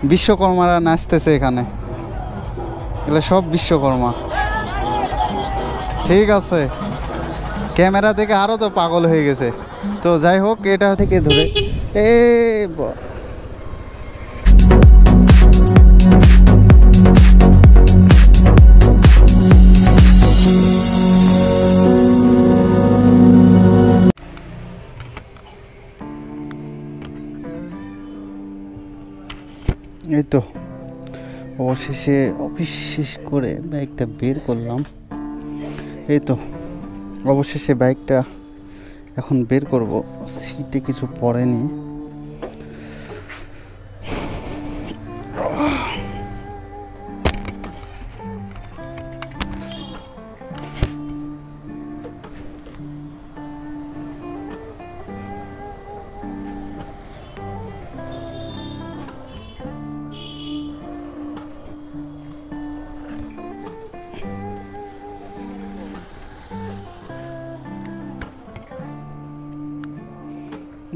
বিশ্বকর্মারা নাচতেছে এখানে, এগুলো সব বিশ্বকর্মা। ঠিক আছে, ক্যামেরা থেকে আরও তো পাগল হয়ে গেছে। তো যাই হোক, এটা থেকে ধরে এই তো অবশেষে অফিস শেষ করে বাইকটা বের করলাম। এই তো অবশেষে বাইকটা এখন বের করব, সিটে কিছু পড়েনি।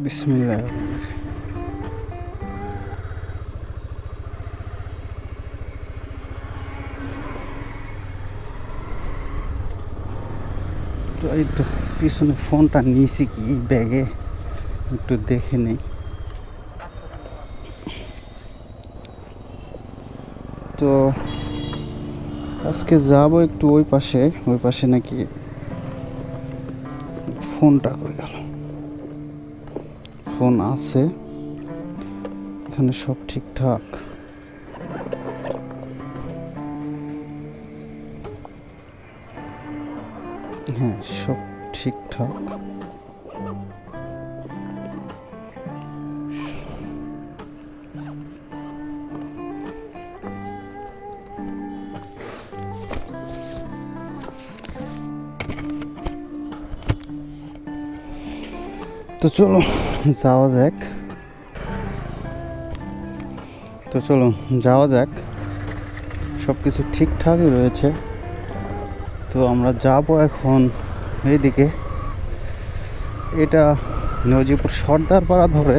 বিসমিল্লাহ। তো এই তো পিছনে ফোনটা নিয়েছি কি ব্যাগে, একটু দেখে নেই। তো আজকে যাব একটু ওই পাশে নাকি ফোনটা কই গেল। ফোন আছে এখানে, সব ঠিকঠাক। হ্যাঁ, সব ঠিকঠাক। তো চলো যাওয়া যাক। সব কিছু ঠিকঠাকই রয়েছে। তো আমরা যাব এখন এইদিকে। এটা নজিপুর সর্দারপাড়া ধরে।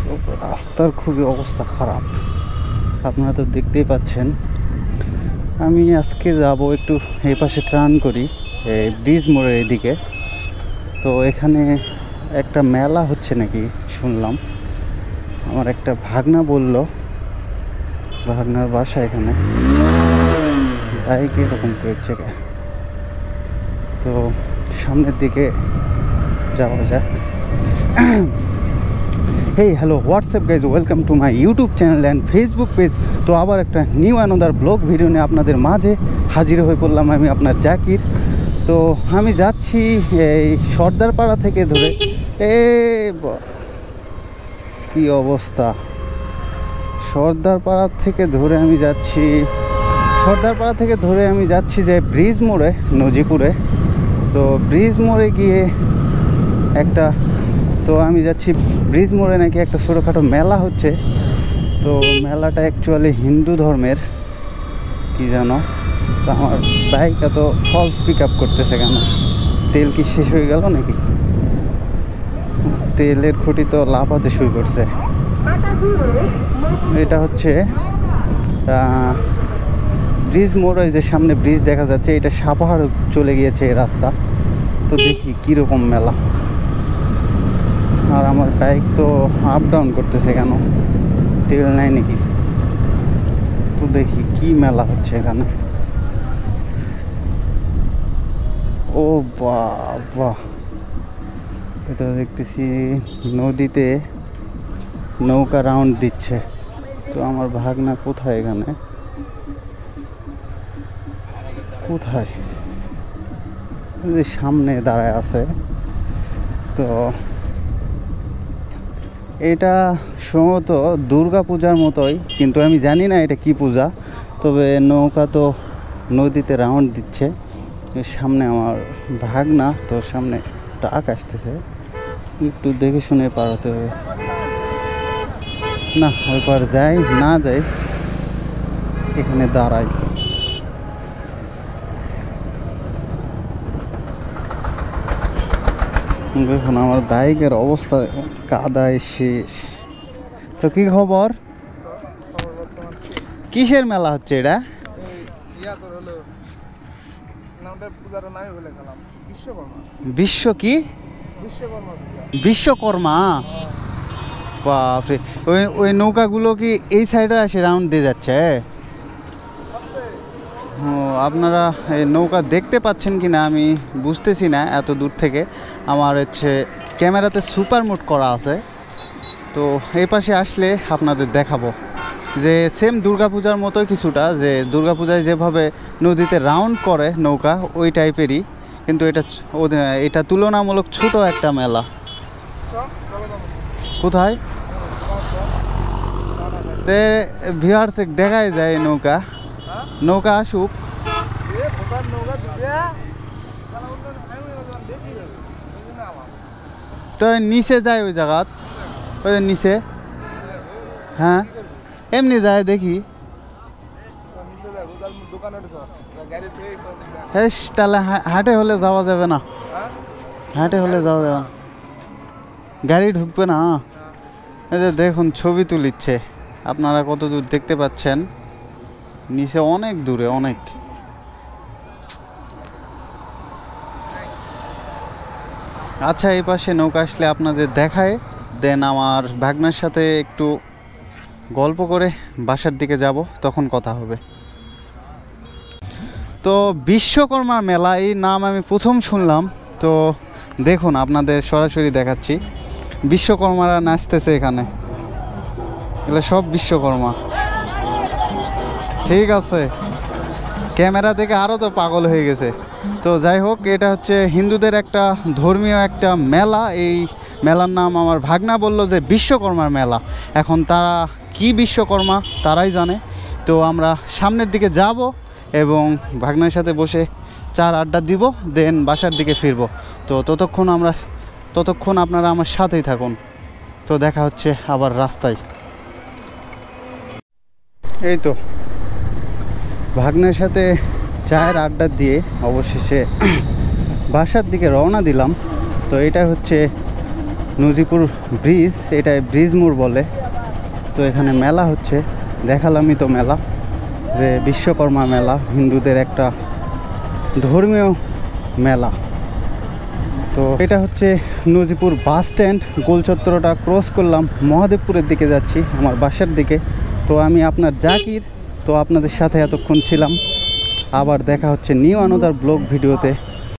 তো রাস্তার খুবই অবস্থা খারাপ, আপনারা তো দেখতেই পাচ্ছেন। আমি আজকে যাব একটু এই পাশে টার্ন করি, এই ব্রিজ মোড়ের এইদিকে। তো এখানে একটা মেলা হচ্ছে নাকি শুনলাম, আমার একটা ভাগনা বলল। ভাগনার বাসা এখানে, বাইক এরকম করছে। তো সামনের দিকে যাওয়া যাক। Hey hello WhatsApp guys, welcome to my YouTube channel and Facebook page. তো আবার একটা নিউ অ্যানাদার ব্লগ ভিডিও নিয়ে আপনাদের মাঝে হাজির হয়ে পড়লাম। আমি আপনার জাকির। তো আমি যাচ্ছি এই সর্দারপাড়া থেকে ধরে, কি অবস্থা, সর্দারপাড়া থেকে ধরে আমি যাচ্ছি যে ব্রিজ মোড়ে নজিপুরে। তো ব্রিজ মোড়ে গিয়ে আমি যাচ্ছি ব্রিজ মোড়ে নাকি একটা ছোটোখাটো মেলা হচ্ছে। তো মেলাটা অ্যাকচুয়ালি হিন্দু ধর্মের কি জানো। তো আমার বাইক এত ফলস পিক আপ করতেছে কেন? তেল কি শেষ হয়ে গেল নাকি? তেলের খুঁটি তো লাফাতে শুরু করছে। এটা হচ্ছে ব্রিজ মোড়, ওই যে সামনে ব্রিজ দেখা যাচ্ছে, এটা সাপাহার চলে গিয়েছে এই রাস্তা। তো দেখি কীরকম মেলা। আর আমার বাইক তো আপ ডাউন করতেছে কেন? তেল নাই নাকি? তো দেখি কি মেলা হচ্ছে এখানে। ও বাবা, এটা দেখতেছি নদীতে নৌকা রাউন্ড দিচ্ছে। তো আমার ভাগনা কোথায় এখানে? কোথায়? সামনে দাঁড়ায় আছে। তো এটা সম্ভবত দুর্গা পূজার মতোই, কিন্তু আমি জানি না এটা কি পূজা। তবে নৌকা তো নদীতে রাউন্ড দিচ্ছে। সামনে আমার ভাগনা, তো সামনে ট্রাক আসতেছে, একটু দেখে শুনে পার হতে হবে। না, ওই পার যাই না যাই, এখানে দাঁড়াই। দেখুন আমার বাইকের অবস্থা কাদায় শেষ। তো কি খবর? কিসের মেলা হচ্ছে এটা? বিশ্ব কি? বিশ্বকর্মা। বাপরে, ওই নৌকাগুলো কি এই সাইডে এসে রাউন্ড দিয়ে যাচ্ছে? ও, আপনারা এই নৌকা দেখতে পাচ্ছেন কি না আমি বুঝতেছি না এত দূর থেকে। আমার হচ্ছে ক্যামেরাতে সুপার মোড করা আছে, তো এই পাশে আসলে আপনাদের দেখাবো যে সেম দুর্গাপূজার মতোই কিছুটা, যে দুর্গাপূজায় যেভাবে নদীতে রাউন্ড করে নৌকা ওই টাইপেরই, কিন্তু এটা তুলনামূলক ছোট একটা মেলা। কোথায় তে ভিউয়ার্স দেখাই যায় নৌকা, নৌকা আসুক। তো নিচে যায় ওই জায়গাত, ওই নিচে, হ্যাঁ এমনি যায় দেখি। হ্যাঁ তাহলে হাটে হলে যাওয়া যাবে না, হাটে হলে যাওয়া যাবে না, গাড়ি ঢুকবে না। এই যে দেখুন ছবি তুলিচ্ছে, আপনারা কত দূর দেখতে পাচ্ছেন, নিচে অনেক দূরে অনেক। আচ্ছা এই পাশে নৌকা আসলে আপনাদের দেখায়, দেন আমার ভাগ্নার সাথে একটু গল্প করে বাসার দিকে যাব, তখন কথা হবে। তো বিশ্বকর্মা মেলা এই নাম আমি প্রথম শুনলাম, তো দেখুন আপনাদের সরাসরি দেখাচ্ছি। বিশ্বকর্মারা নাচতেছে এখানে, এগুলো সব বিশ্বকর্মা। ঠিক আছে, ক্যামেরা দেখে আরও তো পাগল হয়ে গেছে। তো যাই হোক, এটা হচ্ছে হিন্দুদের একটা ধর্মীয় একটা মেলা। এই মেলার নাম আমার ভাগ্না বলল যে বিশ্বকর্মার মেলা। এখন তারা কি বিশ্বকর্মা তারাই জানে। তো আমরা সামনের দিকে যাব এবং ভাগ্নার সাথে বসে চার আড্ডা দিব, দেন বাসার দিকে ফিরব। তো ততক্ষণ আপনারা আমার সাথেই থাকুন। তো দেখা হচ্ছে আবার রাস্তায়। এই তো ভাগ্নের সাথে চায়ের আড্ডা দিয়ে অবশেষে বাসার দিকে রওনা দিলাম। তো এটা হচ্ছে নজিপুর ব্রিজ, এটা ব্রিজ মোড় বলে। তো এখানে মেলা হচ্ছে, দেখালামই তো মেলা, যে বিশ্বকর্মা মেলা, হিন্দুদের একটা ধর্মীয় মেলা। তো এটা হচ্ছে নজিপুর বাস স্ট্যান্ড, গোলচত্বরটা ক্রস করলাম, মহাদেবপুরের দিকে যাচ্ছি আমার বাসার দিকে। তো আমি আপনার জাকির, তো আপনাদের সাথে এতক্ষণ ছিলাম। আবার দেখা হচ্ছে নিউ আনোদার ব্লগ ভিডিওতে।